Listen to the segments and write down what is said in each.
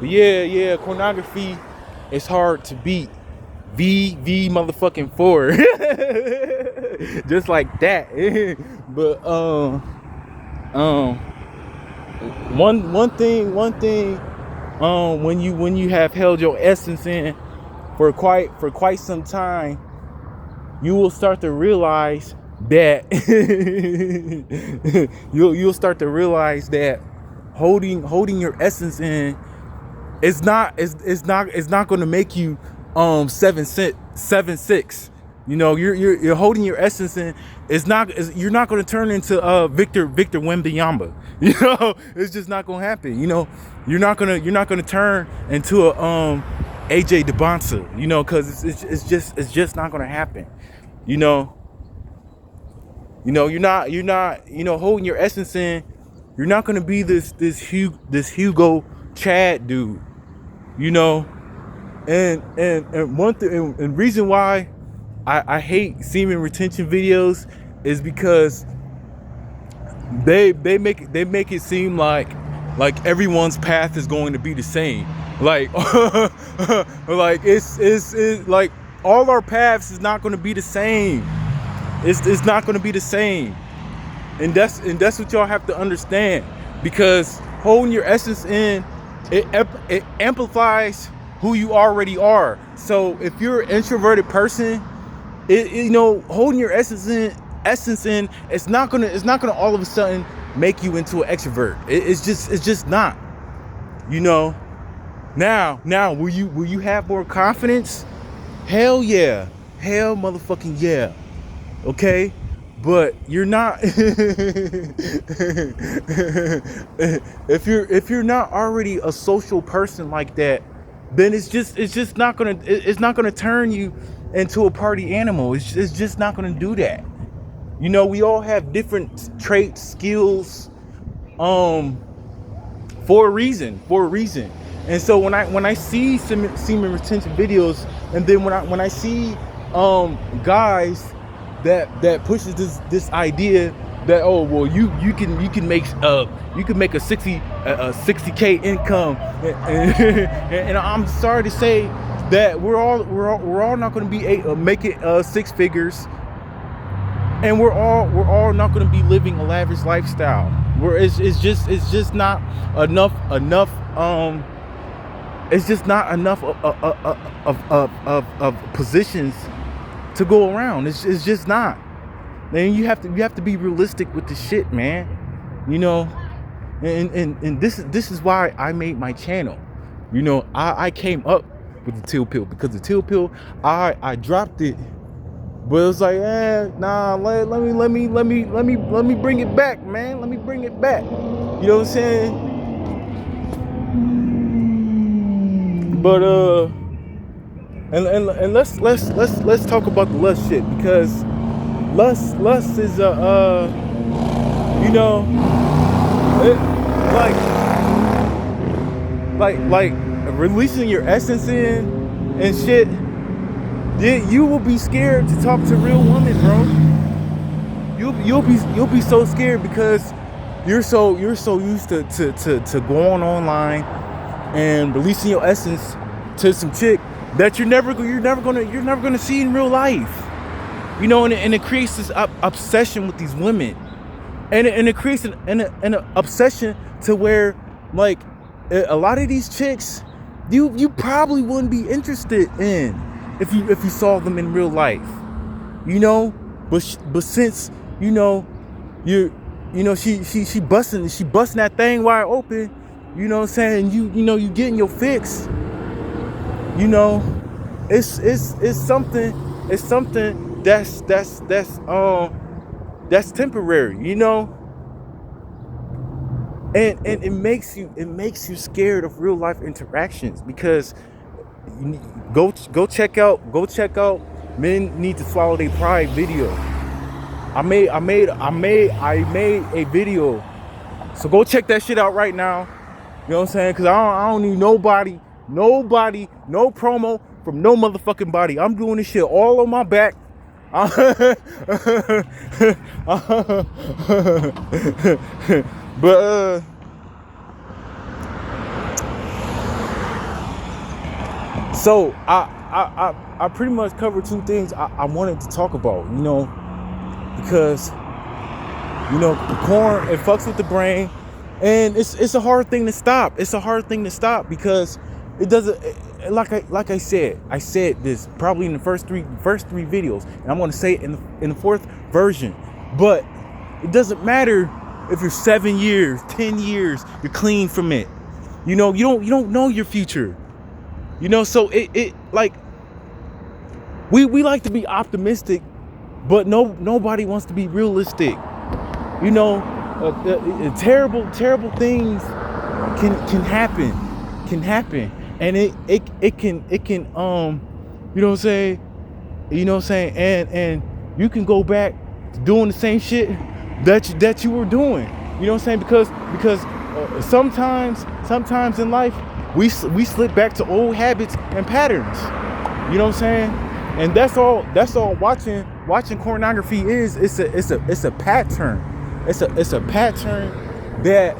But yeah, Pornography is hard to beat. V motherfucking 4. Just like that. But one thing when you have held your essence in for quite some time, you will start to realize that you'll start to realize that holding your essence in is not going to make you 7'6". You know, you're holding your essence in. You're not going to turn into Victor Wembanyama. You know, it's just not going to happen. You know, you're not gonna turn into a AJ DeBonsa. You know, because it's just not going to happen. You know, you're not holding your essence in. You're not going to be this Hugo Chad dude. You know, and one thing and reason why I hate semen retention videos is because they make it seem like everyone's path is going to be the same. Like like it's like all our paths is not going to be the same. It's not going to be the same. And that's what y'all have to understand, because holding your essence in, it amplifies who you already are. So if you're an introverted person, holding your essence in, it's not gonna all of a sudden make you into an extrovert. It's just not. You know. Now, will you have more confidence? Hell yeah, hell motherfucking yeah. Okay, but you're not. if you're not already a social person like that, then it's just not gonna turn you into a party animal. It's just not gonna do that. You know, we all have different traits, skills, for a reason. And so when I see semen retention videos, and then when I see guys that pushes this idea that, oh well, you can make a 60K income, and I'm sorry to say that we're all not going to be making six figures, and we're all not going to be living a lavish lifestyle. It's just not enough. It's just not enough of positions to go around. It's just not. And you have to be realistic with the shit, man. You know, and this is why I made my channel. You know, I came up with the teal pill, because the teal pill, I dropped it, but it was like, nah, let me bring it back, man. Let me bring it back. You know what I'm saying? But and let's talk about the lust shit, because lust is you know, it, like releasing your essence in and shit. You will be scared to talk to real women, bro. You'll be so scared, because you're so used to going online and releasing your essence to some chick that you're never gonna see in real life. You know, and it creates this obsession with these women, and it creates an obsession to where, like, a lot of these chicks, you probably wouldn't be interested in if you saw them in real life. You know, but since she busting that thing wide open. You know what I'm saying? You getting your fix. You know, it's something that's temporary, you know? And it makes you scared of real life interactions, because go check out Men Need to Swallow Their Pride video. I made a video. So go check that shit out right now. You know what I'm saying? Because I don't need nobody, no promo from no motherfucking body. I'm doing this shit all on my back. But So I pretty much covered two things I wanted to talk about, because corn, it fucks with the brain, and it's a hard thing to stop. It's a hard thing to stop because it doesn't. Like I said this probably in the first three videos, and I'm gonna say it in the fourth version. But it doesn't matter if you're 7 years, 10 years, you're clean from it. You don't know your future. So it like we like to be optimistic, but nobody wants to be realistic. Terrible things can happen, and it can and you can go back to doing the same shit that you were doing, because sometimes in life we slip back to old habits and patterns, and that's all watching pornography is. It's a pattern. It's a pattern that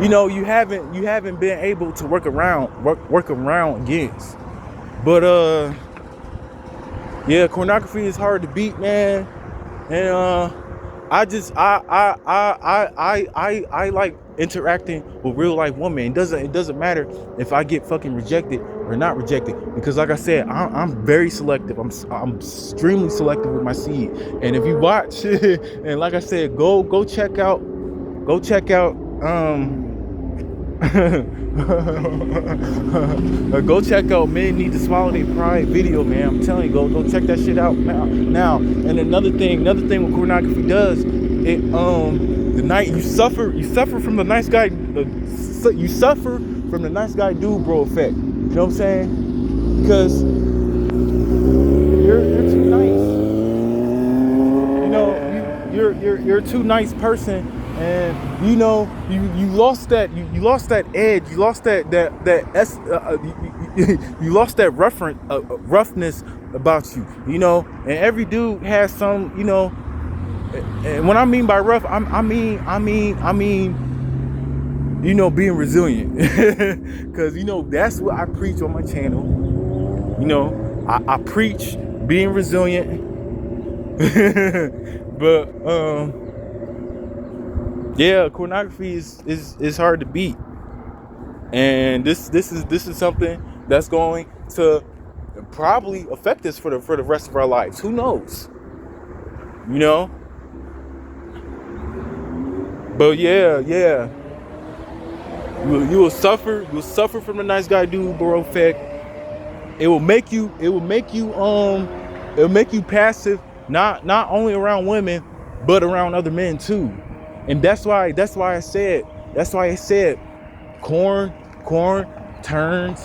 you haven't been able to work around against. But pornography is hard to beat, man. And I like interacting with real life women. It doesn't matter if I get fucking rejected or not rejected, because like I said, I'm very selective. I'm extremely selective with my seed. And if you watch, and like I said, go check out go check out Men Need to Swallow Their Pride video, man. I'm telling you, go check that shit out now. And another thing what pornography does, it the night you suffer from the nice guy, you suffer from the nice guy dude bro effect. You know what I'm saying? Because you're too nice. You're a too nice person, and you lost that you lost that edge, you lost that you lost that roughness about you, and every dude has some, and what I mean by rough, I mean being resilient. Because that's what I preach on my channel. I preach being resilient. But pornography is hard to beat, and this is something that's going to probably affect us for the rest of our lives. Who knows? But you will suffer from the nice guy dude bro effect. It will make you passive, not only around women, but around other men too. And that's why I said corn turn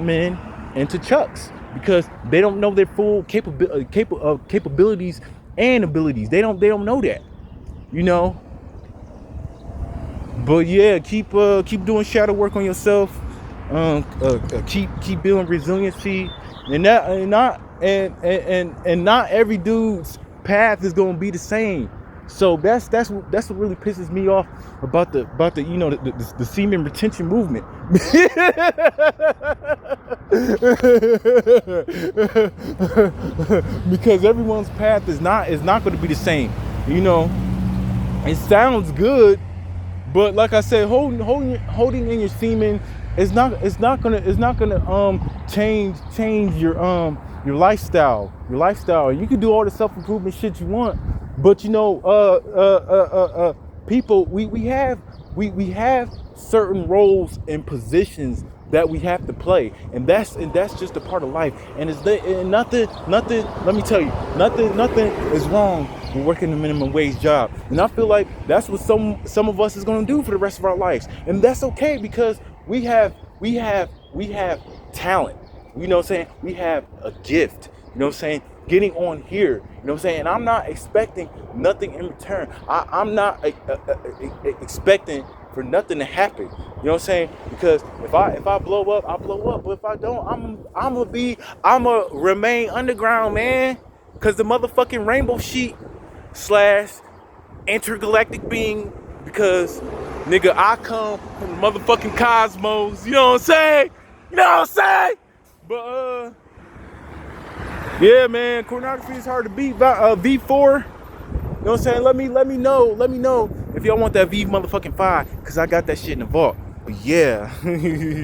men into chucks, because they don't know their full capabilities and abilities. They don't know that, But keep doing shadow work on yourself. Keep building resiliency, and not every dude's path is gonna be the same. So that's what really pisses me off about the semen retention movement. Because everyone's path is not going to be the same. It sounds good, but like I said, holding in your semen is not gonna change your lifestyle. You can do all the self-improvement shit you want, but people, we have certain roles and positions that we have to play, and that's just a part of life. And nothing. Let me tell you, nothing is wrong with working a minimum wage job. And I feel like that's what some of us is going to do for the rest of our lives, and that's okay, because we have talent. We have a gift. Getting on here. And I'm not expecting nothing in return. I'm not expecting for nothing to happen. Because if I blow up, I blow up. But if I don't, I'ma remain underground, man. Because the motherfucking rainbow sheet / intergalactic being, because Nigga, I come from the motherfucking cosmos. You know what I'm saying? You know what I'm saying? But yeah, man, Kornography is hard to beat. V4. You know what I'm saying? Let me know if y'all want that V motherfucking 5, cause I got that shit in the vault. But yeah.